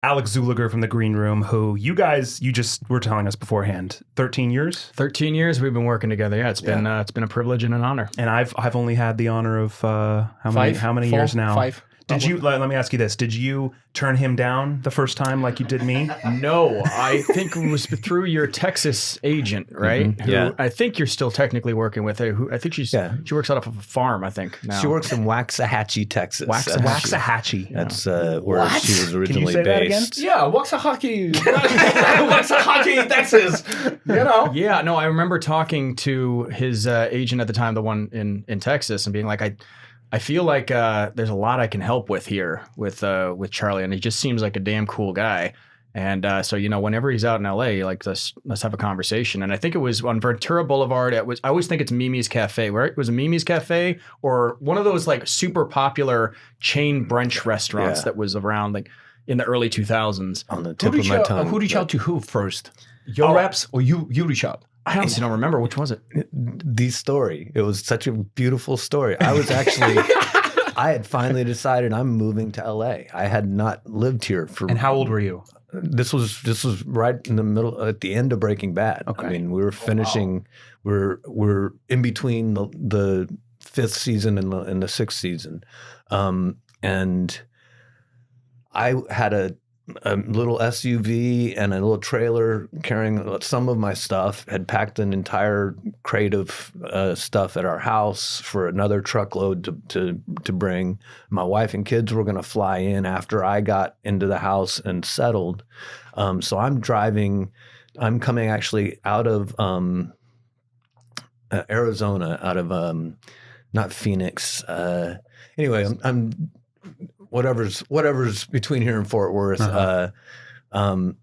Alex Zuliger from the Green Room, who you just were telling us beforehand, 13 years? 13 years we've been working together. Yeah, it's been a privilege and an honor. And I've only had the honor of how many years now? 5. Did you, let me ask you this, did you turn him down the first time like you did me? No, I think it was through your Texas agent, right? Mm-hmm. Who Yeah. I think you're still technically working with her. Who I think she works out of a farm, I think, now. She works in Waxahachie, Texas. Waxahachie. That's where she was originally say that again? based. Yeah, Waxahachie. Waxahachie, Texas. You know? Yeah, no, I remember talking to his agent at the time, the one in Texas, and being like, I feel like there's a lot I can help with here with Charlie, and he just seems like a damn cool guy. And so, whenever he's out in LA, like let's have a conversation. And I think it was on Ventura Boulevard. I always think it's Mimi's Cafe, right? Was it Mimi's Cafe or one of those like super popular chain brunch restaurants that was around like in the early 2000s? On the tip of my tongue. Who reached out to who first? Your reps or you reach out? I honestly don't remember. Which was it? The story. It was such a beautiful story. I was actually, I had finally decided I'm moving to LA. I had not lived here for. And how old were you? This was right in the middle, at the end of Breaking Bad. Okay. I mean, we were finishing. We're in between the 5th season and the 6th season, and I had a little SUV and a little trailer carrying some of my stuff, had packed an entire crate of stuff at our house for another truckload to bring. My wife and kids were going to fly in after I got into the house and settled. So I'm coming actually out of Arizona, out of not Phoenix. Anyway, I'm whatever's between here and Fort Worth, and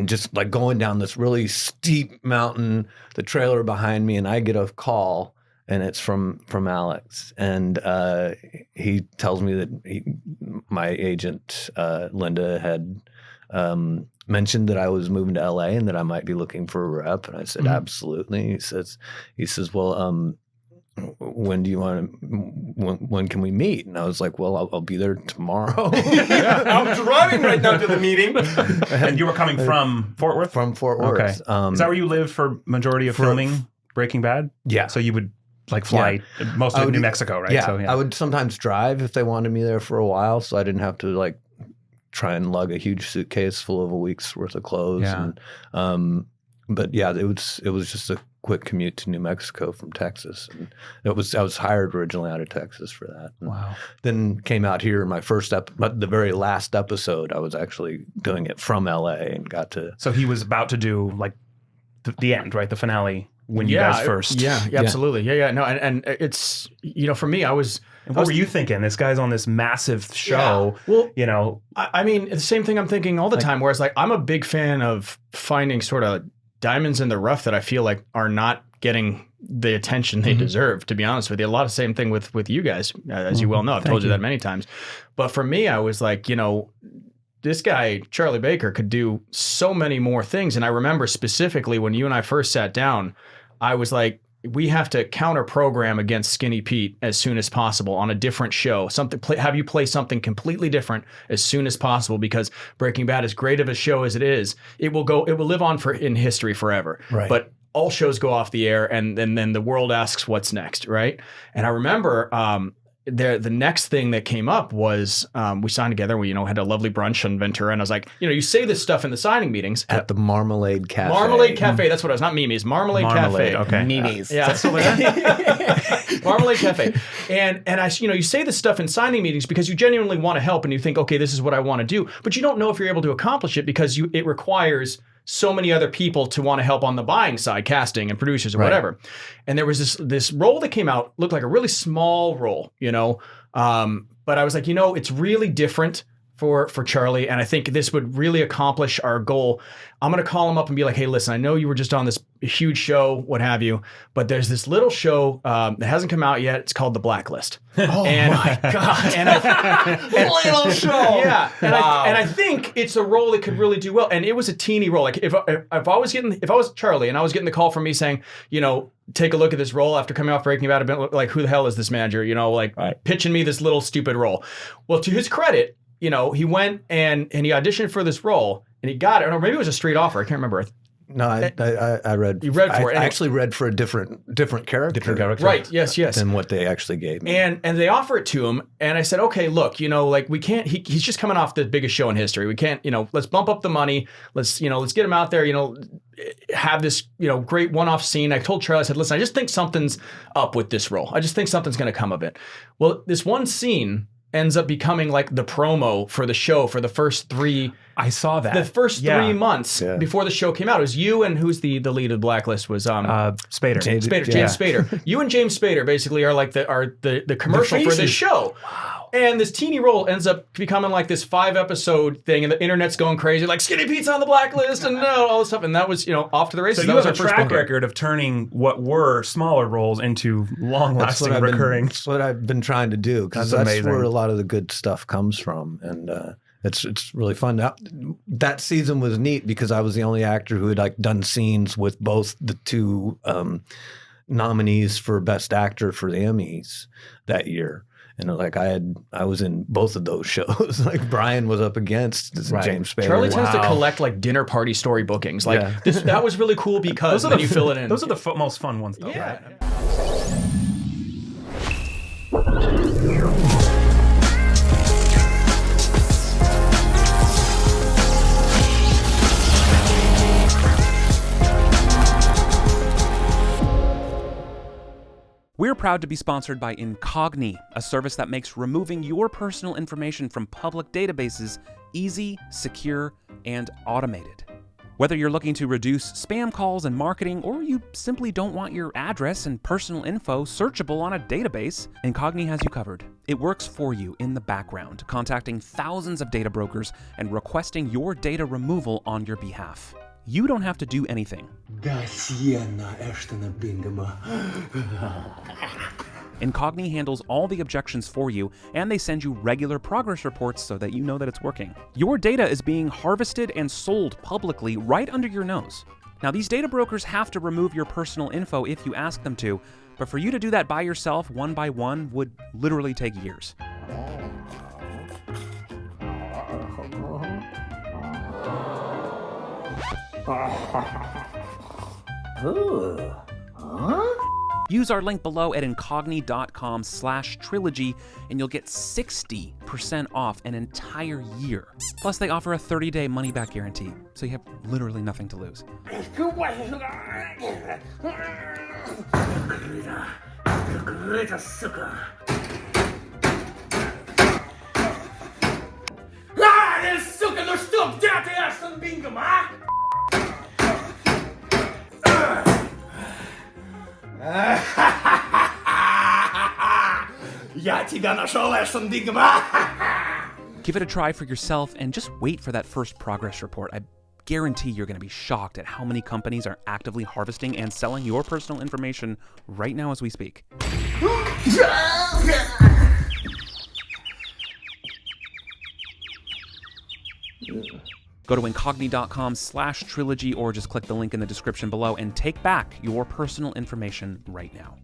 just like going down this really steep mountain, the trailer behind me, and I get a call, and it's from Alex, and he tells me that my agent Linda had mentioned that I was moving to LA and that I might be looking for a rep, and I said absolutely. He says, well, when do you want to, when can we meet? And I was like, well, I'll be there tomorrow. I'm driving right now to the meeting. And you were coming from Fort Worth? From Fort Worth. Okay. Is that where you lived for majority of filming Breaking Bad? Yeah. So you would like fly most of New Mexico, right? Yeah, So, I would sometimes drive if they wanted me there for a while, so I didn't have to like try and lug a huge suitcase full of a week's worth of clothes. Yeah. And, but yeah, it was just a quick commute to New Mexico from Texas, and I was hired originally out of Texas for that. And wow. Then came out here. My first but the very last episode, I was actually doing it from LA and got to. So he was about to do like the end, right? The finale when you guys first. Yeah, absolutely. Yeah. No, and it's for me, I was. And what were you thinking? This guy's on this massive show. Yeah. Well, I mean, the same thing I'm thinking all the time. Where it's like I'm a big fan of finding sort of diamonds in the rough that I feel like are not getting the attention they deserve, to be honest with you. A lot of same thing with you guys, as you well know. I've told you that many times. But for me, I was like, this guy, Charlie Baker, could do so many more things. And I remember specifically when you and I first sat down, I was like, we have to counter program against Skinny Pete as soon as possible on a different show. Have you play something completely different as soon as possible, because Breaking Bad, as great of a show as it is, it will live on in history forever. Right. But all shows go off the air, and then the world asks what's next, right? And I remember the next thing that came up was we signed together. We had a lovely brunch on Ventura, and I was like, you say this stuff in the signing meetings At the Marmalade Cafe. Marmalade Cafe. That's what it was. Not Mimi's. Marmalade Cafe. Okay. Mimi's. Yeah. Marmalade Cafe. And I, you say this stuff in signing meetings because you genuinely want to help, and you think, okay, this is what I want to do, but you don't know if you're able to accomplish it because it requires so many other people to want to help on the buying side, casting and producers or whatever. And there was this role that came out, looked like a really small role, but I was like, it's really different for Charlie, and I think this would really accomplish our goal. I'm going to call him up and be like, hey, listen, I know you were just on this huge show, what have you, but there's this little show that hasn't come out yet. It's called The Blacklist. Oh my God. Little show. Yeah. And I think it's a role that could really do well. And it was a teeny role. Like if I was Charlie and I was getting the call from me saying, take a look at this role after coming off Breaking Bad, I've been like, who the hell is this manager? Pitching me this little stupid role. Well, to his credit, he went and he auditioned for this role and he got it. Or maybe it was a straight offer. I can't remember. No, I read. You read for it. I actually read for a different character. Different character. Right. Yes. Than what they actually gave me. And they offer it to him, and I said, okay, look, like we can't. He's just coming off the biggest show in history. We can't, let's bump up the money. Let's get him out there. Have this, great one-off scene. I told Charlie, I said, listen, I just think something's up with this role. I just think something's going to come of it. Well, this one scene ends up becoming like the promo for the show for the first 3. I saw that. The first 3 months before the show came out, it was you and who's the lead of Blacklist was Spader. James Spader. You and James Spader basically are like the commercial for this show. Wow. And this teeny role ends up becoming like this 5-episode thing, and the internet's going crazy, like Skinny Pete's on the Blacklist and all this stuff. And that was off to the races. So you have a track record of turning what were smaller roles into long-lasting recurring. That's what I've been trying to do, because that's where a lot of the good stuff comes from, and it's really fun. That season was neat because I was the only actor who had done scenes with both the 2 nominees for Best Actor for the Emmys that year. And I was in both of those shows. Brian was up against James Spader. Charlie tends to collect dinner party story bookings. That was really cool because then you fill it in. Those are the most fun ones, though, right? We're proud to be sponsored by Incogni, a service that makes removing your personal information from public databases easy, secure, and automated. Whether you're looking to reduce spam calls and marketing, or you simply don't want your address and personal info searchable on a database, Incogni has you covered. It works for you in the background, contacting thousands of data brokers and requesting your data removal on your behalf. You don't have to do anything. Incogni handles all the objections for you, and they send you regular progress reports so that you know that it's working. Your data is being harvested and sold publicly right under your nose. Now, these data brokers have to remove your personal info if you ask them to, but for you to do that by yourself, one by one, would literally take years. Use our link below at incogni.com/trilogy and you'll get 60% off an entire year. Plus, they offer a 30-day money-back guarantee, so you have literally nothing to lose. Give it a try for yourself and just wait for that first progress report. I guarantee you're going to be shocked at how many companies are actively harvesting and selling your personal information right now as we speak. Go to incogni.com/trilogy or just click the link in the description below and take back your personal information right now.